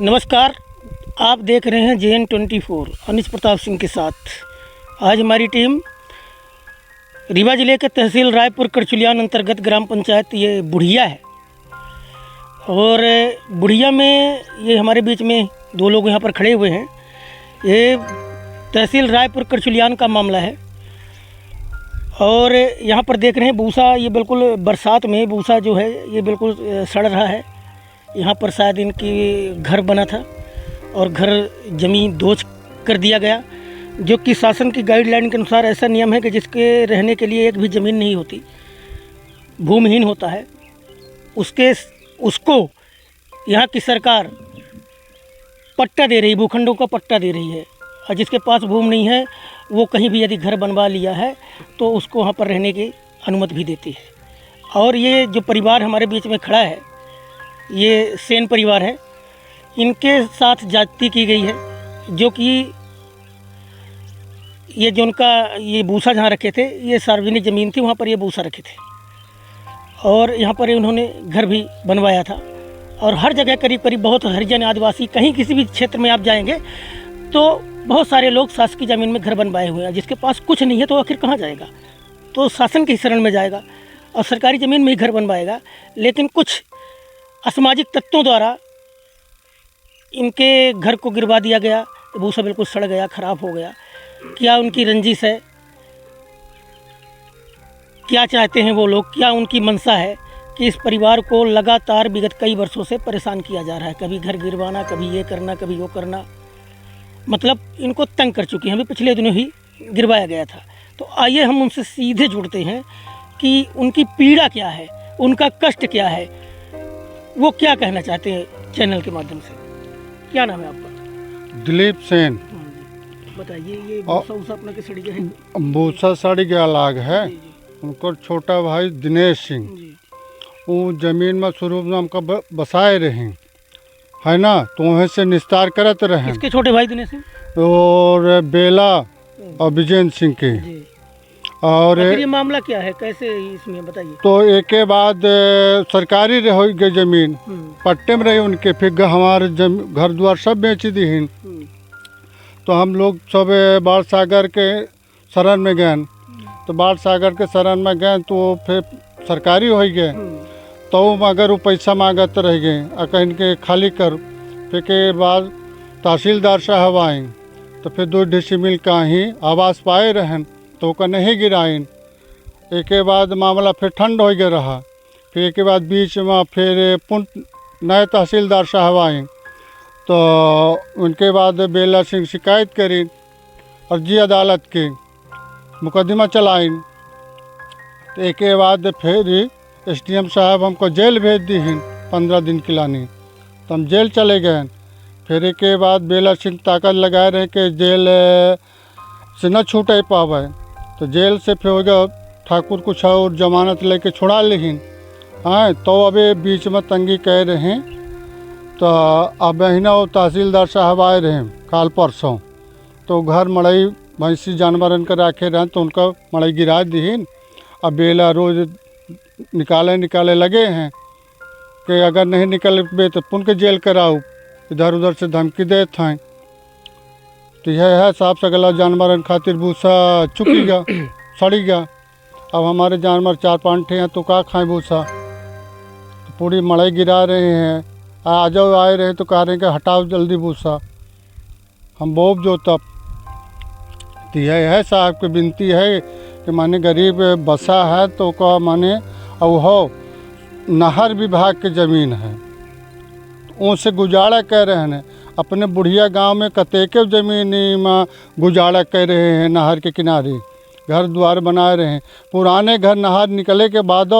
नमस्कार, आप देख रहे हैं JN24 अनिश प्रताप सिंह के साथ। आज हमारी टीम रीवा जिले के तहसील रायपुर करचुलियान अंतर्गत ग्राम पंचायत ये बुढ़िया है। और बुढ़िया में ये हमारे बीच में दो लोग यहाँ पर खड़े हुए हैं। ये तहसील रायपुर करचुलियान का मामला है। और यहाँ पर देख रहे हैं बूसा, ये बिल्कुल बरसात में बूसा जो है ये बिल्कुल सड़ रहा है। यहाँ पर शायद इनकी घर बना था और घर ज़मीन दोज कर दिया गया, जो कि शासन की गाइडलाइन के अनुसार ऐसा नियम है कि जिसके रहने के लिए एक भी ज़मीन नहीं होती, भूमिहीन होता है, उसको यहाँ की सरकार पट्टा दे रही, भूखंडों का पट्टा दे रही है। और जिसके पास भूमि नहीं है वो कहीं भी यदि घर बनवा लिया है तो उसको वहाँ पर रहने की अनुमति भी देती है। और ये जो परिवार हमारे बीच में खड़ा है ये सेन परिवार है। इनके साथ जाति की गई है, जो कि ये जो उनका ये भूसा जहाँ रखे थे, ये सार्वजनिक ज़मीन थी, वहाँ पर ये भूसा रखे थे। और यहाँ पर उन्होंने घर भी बनवाया था। और हर जगह करीब करीब बहुत हरिजन आदिवासी, कहीं किसी भी क्षेत्र में आप जाएंगे तो बहुत सारे लोग शासकीय ज़मीन में घर बनवाए हुए हैं। जिसके पास कुछ नहीं है तो आखिर कहाँ जाएगा? तो शासन की शरण में जाएगा और सरकारी ज़मीन में ही घर बनवाएगा। लेकिन कुछ असामाजिक तत्वों द्वारा इनके घर को गिरवा दिया गया, भूसा बिल्कुल सड़ गया, ख़राब हो गया। क्या उनकी रंजिश है? क्या चाहते हैं वो लोग? क्या उनकी मंशा है कि इस परिवार को लगातार विगत कई वर्षों से परेशान किया जा रहा है? कभी घर गिरवाना, कभी ये करना, कभी वो करना, मतलब इनको तंग कर चुकी हैं। अभी पिछले दिनों ही गिरवाया गया था। तो आइए हम उनसे सीधे जुड़ते हैं कि उनकी पीड़ा क्या है, उनका कष्ट क्या है, वो क्या कहना चाहते हैं चैनल के माध्यम से। क्या नाम है आपका? दिलीप सेन। बताइए, ये भूसा उसा अपना के सड़ी गया है? भूसा सड़ी गया लाग है। उनको छोटा भाई दिनेश सिंह, वो जमीन में शुरू में हमका बसाए रहे है ना, तो वहीं से निस्तार करत रहे। इसके छोटे भाई दिनेश सिंह और बेला और विजेंद्र सिंह के। और ये मामला क्या है, कैसे इसमें बताइए। तो एक के बाद सरकारी हो गई जमीन, पट्टे में रही उनके, फिर हमारे घर द्वार सब बेच दी। तो हम लोग सब बाढ़ सागर के शरण में गए। तो बाढ़ सागर के शरण में गए तो फिर सरकारी हो गए। तो अगर वो पैसा मांगत रह गए और कहीं के खाली कर। फिर के बाद तहसीलदार साहब आए तो फिर 2 डिसमिल का ही आवास पाए रहन, तो का नहीं गिराइन। एक के बाद मामला फिर ठंड हो गया रहा। फिर एक के बाद बीच में फिर नए तहसीलदार साहब आए, तो उनके बाद बेला सिंह शिकायत करी और जी अदालत के मुकदमा चलाइन। तो एक के बाद फिर SDM साहब हमको जेल भेज दी 15 दिन की लानी। तो हम जेल चले गए। फिर एक के बाद बेला सिंह ताकत लगाए रहे कि जेल से न छूटे पावे। तो जेल से फिर हो गया ठाकुर कुछ और जमानत लेके छुड़ा लेकिन। हाँ, तो अभी बीच में तंगी कह रहे हैं। तो अब ना वो तहसीलदार साहब आए रहे काल परसों, तो घर मड़ई भैंसी जानवर कर रखे रहे, तो उनका मड़ई गिरा दी। अब बेला रोज निकाले लगे हैं कि अगर नहीं निकल बे तो पुन के जेल कराओ, इधर उधर से धमकी दे था। तो यह है साफ सगला जानवर खातिर भूसा चुकी गया, सड़ी गया। अब हमारे जानवर 4-5 ठे हैं तो का खाएं भूसा? तो पूरी मड़ई गिरा रहे हैं। आ जाओ आए रहे तो कह रहे हैं कि हटाओ जल्दी भूसा, हम बोब जो तब। तो यह है साहब की विनती है कि माने गरीब बसा है तो का माने अब हो नहर विभाग की ज़मीन है, उनसे गुजारा कर रहे हैं। अपने बुढ़िया गांव में कतेक ज़मीन में गुजारा कर रहे हैं, नहर के किनारे घर द्वार बनाए रहे हैं। पुराने घर नहर निकले के बाद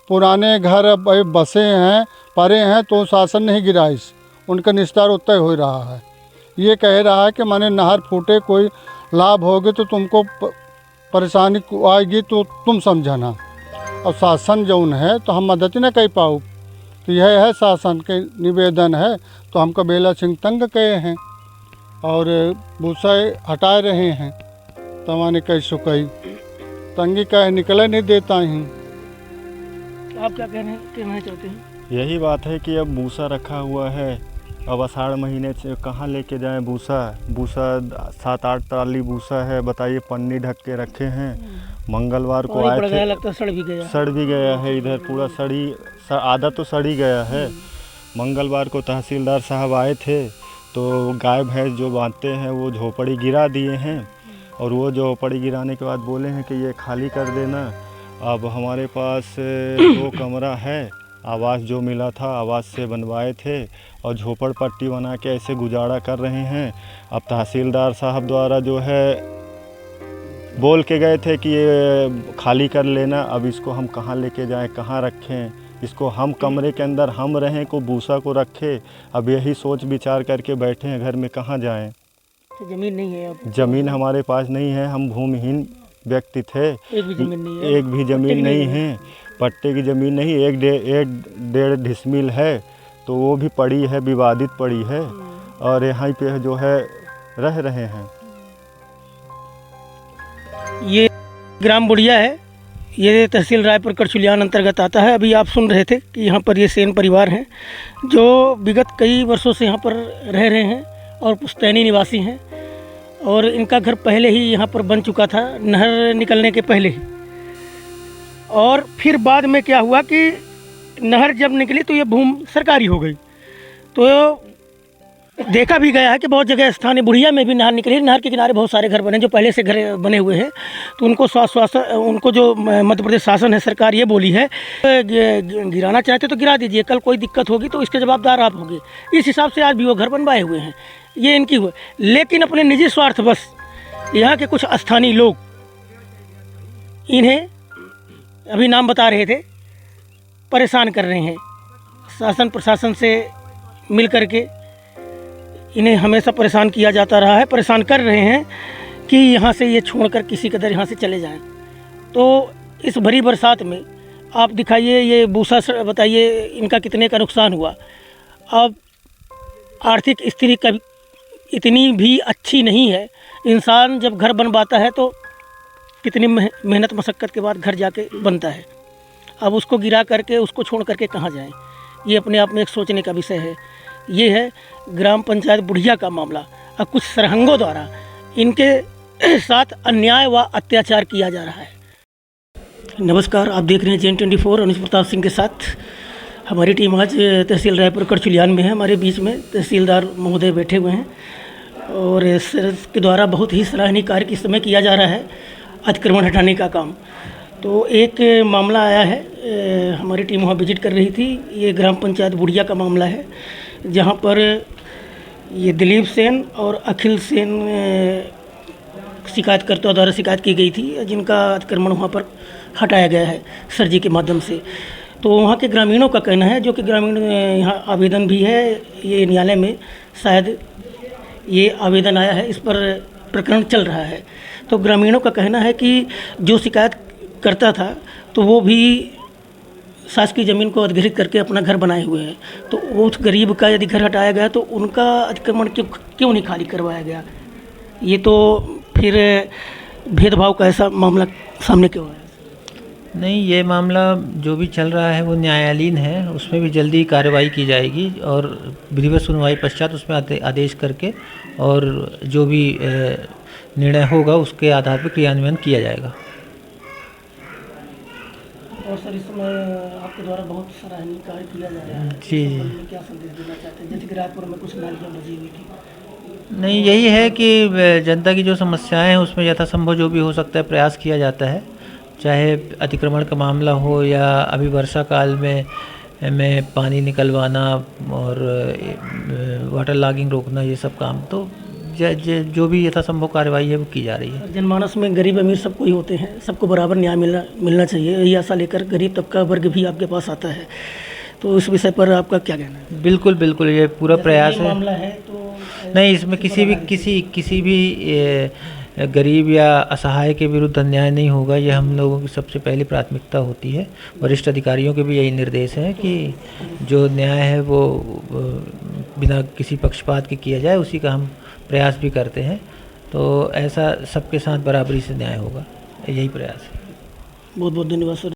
पुराने घर बसे हैं, परे हैं, तो शासन नहीं गिराइस, उनका निस्तार उतना हो रहा है। ये कह रहा है कि माने नहर फूटे कोई लाभ होगे तो तुमको परेशानी आएगी तो तुम समझना, और शासन जौन है तो हम मदद न कर पाओ। तो यह है शासन के निवेदन है। तो हमको बेला सिंह तंग कहे हैं और भूसा हटा रहे हैं। तो मैंने कैसे कही तंगी का निकले नहीं देता ही। आप क्या कहना चाहते हैं? यही बात है कि अब मूसा रखा हुआ है अब आषाढ़ महीने से कहाँ लेके जाएं भूसा 7-8 ट्राली भूसा है, बताइए पन्नी ढक के रखे हैं। मंगलवार को आए थे, लगता है सड़ भी गया है, इधर पूरा आधा तो सड़ ही गया है। मंगलवार को तहसीलदार साहब आए थे तो गाय भैंस जो बांधते हैं वो झोपड़ी गिरा दिए हैं, और वो झोपड़ी गिराने के बाद बोले हैं कि ये खाली कर देना। अब हमारे पास 2 कमरा है, आवास जो मिला था आवास से बनवाए थे, और झोपड़ पट्टी बना के ऐसे गुजारा कर रहे हैं। अब तहसीलदार साहब द्वारा जो है बोल के गए थे कि ये खाली कर लेना, अब इसको हम कहाँ लेके जाएं, कहाँ रखें, इसको हम कमरे के अंदर हम रहें को भूसा को रखें। अब यही सोच विचार करके बैठे हैं घर में, कहाँ जाएं। तो ज़मीन नहीं है अब? ज़मीन हमारे पास नहीं है, हम भूमिहीन व्यक्ति थे। एक भी ज़मीन नहीं है? एक भी ज़मीन नहीं है, पट्टे की ज़मीन नहीं। 1-1.5 डिसमिल है, तो वो भी पड़ी है, विवादित पड़ी है, और यहाँ पे जो है रह रहे हैं। ये ग्राम बुढ़िया है, ये तहसील रायपुर करचुलियान अंतर्गत आता है। अभी आप सुन रहे थे कि यहाँ पर ये सेन परिवार हैं जो विगत कई वर्षों से यहाँ पर रह रहे हैं और पुश्तैनी निवासी हैं, और इनका घर पहले ही यहाँ पर बन चुका था, नहर निकलने के पहले ही। और फिर बाद में क्या हुआ कि नहर जब निकली तो ये भूमि सरकारी हो गई। तो देखा भी गया है कि बहुत जगह स्थानीय बुढ़िया में भी नहर निकली, नहर के किनारे बहुत सारे घर बने जो पहले से घर बने हुए हैं। तो उनको जो मध्य प्रदेश शासन है, सरकार ये बोली है गिराना चाहते तो गिरा दीजिए, कल कोई दिक्कत होगी तो इसके जवाबदार आप होंगे। इस हिसाब से आज भी वो घर बनवाए हुए हैं, ये इनकी हुए। लेकिन अपने निजी स्वार्थ बस यहाँ के कुछ स्थानीय लोग इन्हें, अभी नाम बता रहे थे, परेशान कर रहे हैं। शासन प्रशासन से मिल करके इन्हें हमेशा परेशान किया जाता रहा है, परेशान कर रहे हैं कि यहाँ से ये छोड़कर किसी कदर यहाँ से चले जाएं। तो इस भरी बरसात में आप दिखाइए, ये भूसा बताइए इनका कितने का नुकसान हुआ। अब आर्थिक स्थिति कभी इतनी भी अच्छी नहीं है। इंसान जब घर बनवाता है तो कितनी मेहनत मशक्क़त के बाद घर जाके बनता है। अब उसको गिरा करके, उसको छोड़ करके कहाँ जाएं, ये अपने आप में एक सोचने का विषय है। ये है ग्राम पंचायत बुढ़िया का मामला। अब कुछ सरहंगों द्वारा इनके साथ अन्याय व अत्याचार किया जा रहा है। नमस्कार, आप देख रहे हैं JN24 अनुज प्रताप सिंह के साथ। हमारी टीम आज तहसील रायपुर करचुलियान में है। हमारे बीच में तहसीलदार महोदय बैठे हुए हैं, और के द्वारा बहुत ही सराहनीय कार्य इस समय किया जा रहा है, अतिक्रमण हटाने का काम। तो एक मामला आया है, हमारी टीम वहाँ विजिट कर रही थी। ये ग्राम पंचायत बुढ़िया का मामला है, जहाँ पर ये दिलीप सेन और अखिल सेन शिकायतकर्ता द्वारा शिकायत की गई थी, जिनका अतिक्रमण वहाँ पर हटाया गया है सरजी के माध्यम से। तो वहाँ के ग्रामीणों का कहना है, जो कि ग्रामीण यहाँ आवेदन भी है, ये न्यायालय में शायद ये आवेदन आया है, इस पर प्रकरण चल रहा है। तो ग्रामीणों का कहना है कि जो शिकायत करता था तो वो भी शासकीय ज़मीन को अधिग्रहित करके अपना घर बनाए हुए हैं। तो उस गरीब का यदि घर हटाया गया तो उनका अतिक्रमण क्यों नहीं खाली करवाया गया? ये तो फिर भेदभाव का ऐसा मामला सामने क्यों आया? नहीं, ये मामला जो भी चल रहा है वो न्यायालयीन है, उसमें भी जल्दी कार्रवाई की जाएगी, और विधिवत सुनवाई पश्चात उसमें आदेश करके और जो भी निर्णय होगा उसके आधार पर क्रियान्वयन किया जाएगा। और सर, इस समय आपके द्वारा बहुत सराहनीय कार्य किया जा रहा है, जी, क्या संदेश देना चाहते हैं? जैसे कि रायपुर में कुछ नालियाँ बजी हुई थी। नहीं, यही है कि जनता की जो समस्याएं हैं उसमें यथासंभव जो भी हो सकता है प्रयास किया जाता है, चाहे अतिक्रमण का मामला हो या अभी वर्षा काल में पानी निकलवाना और वाटर लॉगिंग रोकना, ये सब काम तो जो भी यथासंभव कार्रवाई है वो की जा रही है। जनमानस में गरीब अमीर सबको ही होते हैं, सबको बराबर न्याय मिलना चाहिए, यही आशा लेकर गरीब तबका वर्ग भी आपके पास आता है। तो इस विषय पर आपका क्या कहना है? बिल्कुल बिल्कुल, ये पूरा प्रयास है। मामला है तो नहीं, इसमें किसी भी गरीब या असहाय के विरुद्ध अन्याय नहीं होगा, ये हम लोगों की सबसे पहली प्राथमिकता होती है। वरिष्ठ अधिकारियों के भी यही निर्देश है कि जो न्याय है वो बिना किसी पक्षपात के किया जाए, उसी का हम प्रयास भी करते हैं। तो ऐसा सबके साथ बराबरी से न्याय होगा, यही प्रयास है। बहुत बहुत धन्यवाद सर।